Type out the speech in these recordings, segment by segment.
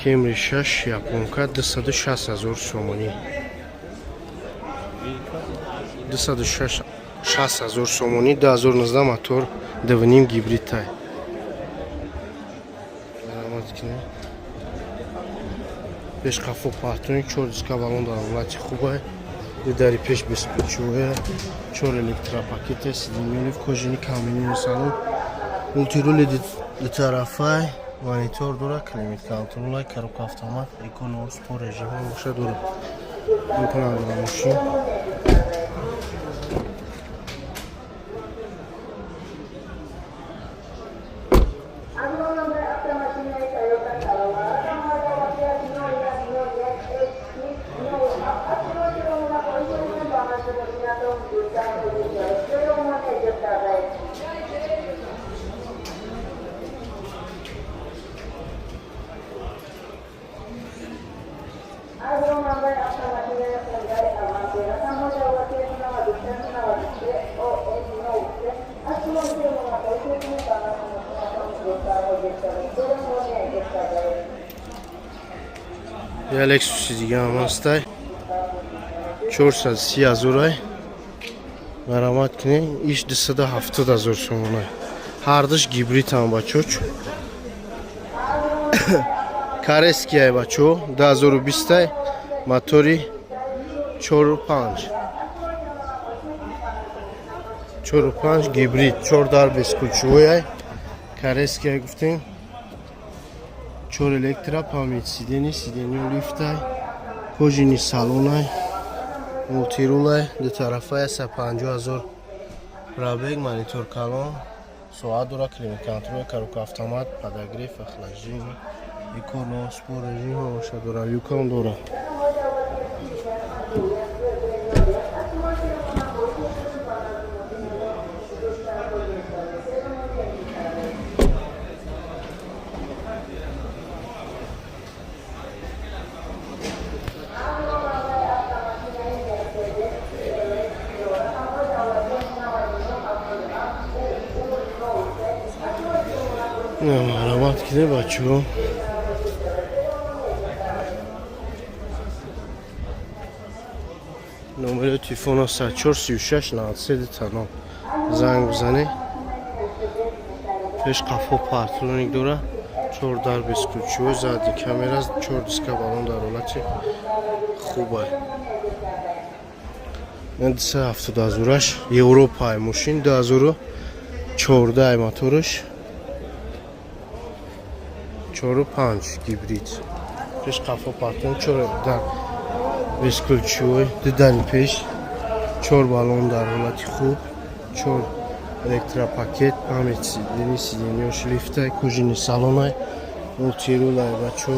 Camry 6 японка 260,000 сомонӣ. 260,000 сомонӣ, 2019 мотор, 2.5 гибридтай. Пешқафо партоник, 4 диска балон дар ҳолати хубе. Дидари пеш бесключовая, 4 электропакете, сиденьёни в кожани камини салон. Мултирули дутарафай, монитор дора, климат контролай, коробка автомат, эконом спорт режимҳо боша дора. Мекунам дар машин. Я Lexus دیگه هم هسته 430,000 مرامت کنی ایش 270,000 سومونه هر دش گیبریت هم بچوچ کارسکی های بچو 2020 موتوری 4.5 گیبریت 4 در بسکوچوی های کارسکی های گفتیم 4 электро, память сидений, сиденье лифтай, кожаный салонай, мультирулай, двутарафая, 50,000 пробег, монитор калон, соат дора, климат контроль, коробка автомат, подогрев, охлаждение, эконом спорт режим, боша дора, люком дора. Аромат киде бачо номер телефона 743693 занг бизане пешқафо партроник дора 4 дар бесключовой задни камера 4 диска балон дар ҳолати хубе 270,000 европаи мошин 2014 моториш 4.5 гибрид пешқафо партон 4 дар бесключовой дидари пеш 4 балон дар ҳолати хуб 4 электропакет память сиденьё лифтай кожаный салонай мултирулай бачо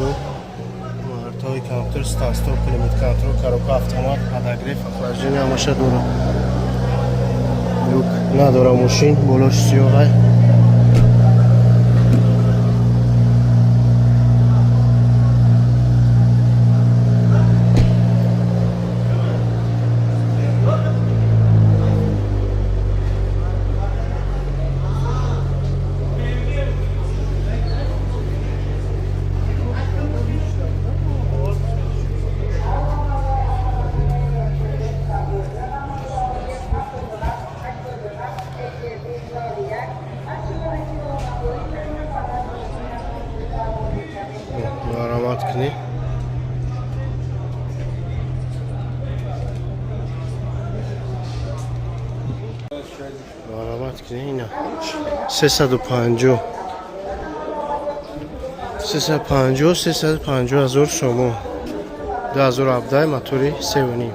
мартои компютер старт-стоп климат контроль коробка автомат подогрев охлаждение ҳамаша дора люк надора мошин болош сиёҳай аромат кни аромат кни ина 350,000 сомон 2017 мотори 7.5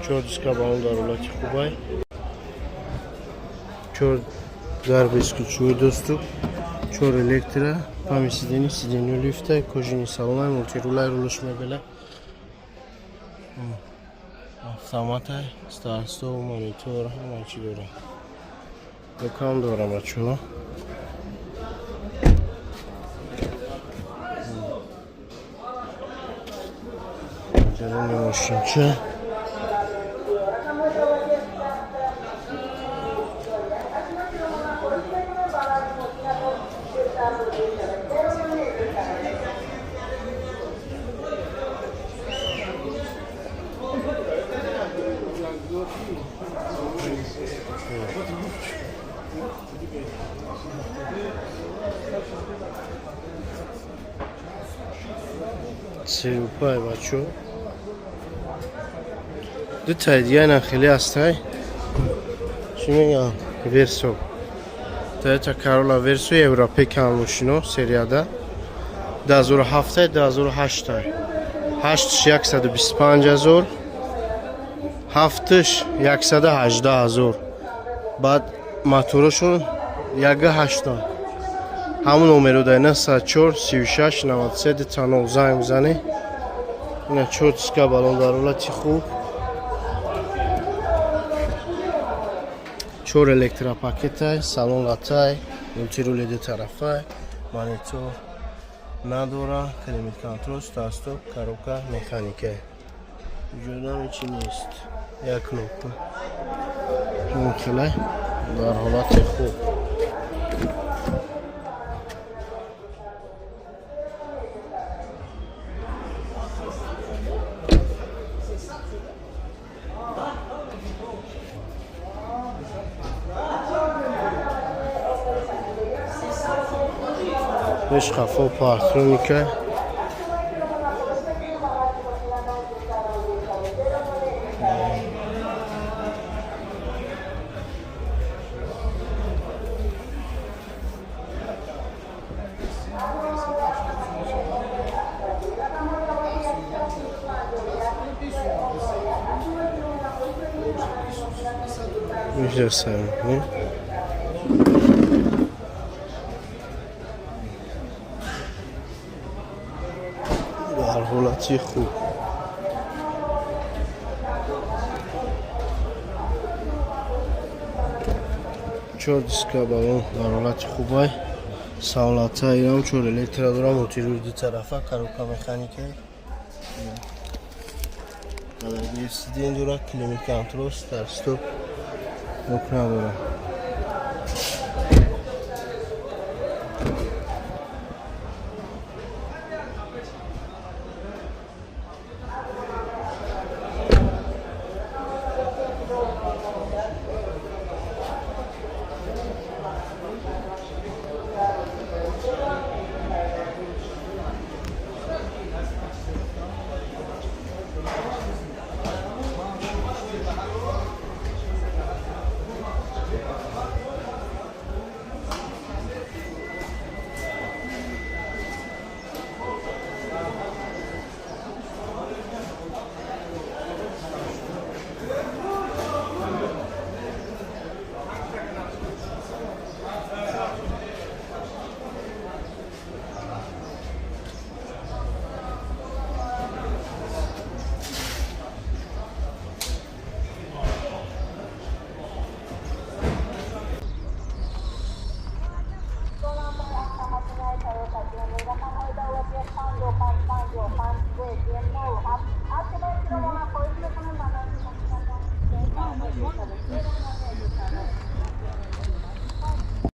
4 диска балон дар ҳолати хубай 4 дар бесключовой доступ 4 электро память сидений сиденьё лифтай кожаный салонай мултирулай рулиш мебела автоматай старт-стоп монитор ҳама чӣ дора дукан дора бачо дарони мошинча 30 рупай бачо. Ду та دیگه اینا خیلی هستای چی میگم ورسو Toyota Corolla Verso Европейка машино серияда 2007 2008 8 125000 7 118000 баъд моторошон 1.8 ҳамон номеро дар 94 36 93 19 занг бизанед. ина 4 диска балон дар ҳолати хуб, 4 электропакетай, салон латай, мултирул ду тарафай, монитор надора, климат контрол, старт-стоп, коробка механика. Ҷойдам ҳечи нест. Як кнопка. Мухилай дар ҳолати хуб. Beş kafa partronika. Güzel, ne? در حالتی خوب. چهار دیسکا بالون در حالت خوبه. ساولتا ایران چهار الکترا دارم موتور دو طرفه کاروکا مکانیکه. در دیگه سیدین داره کلیمیک کنترل استارت استاپ مکنا داره.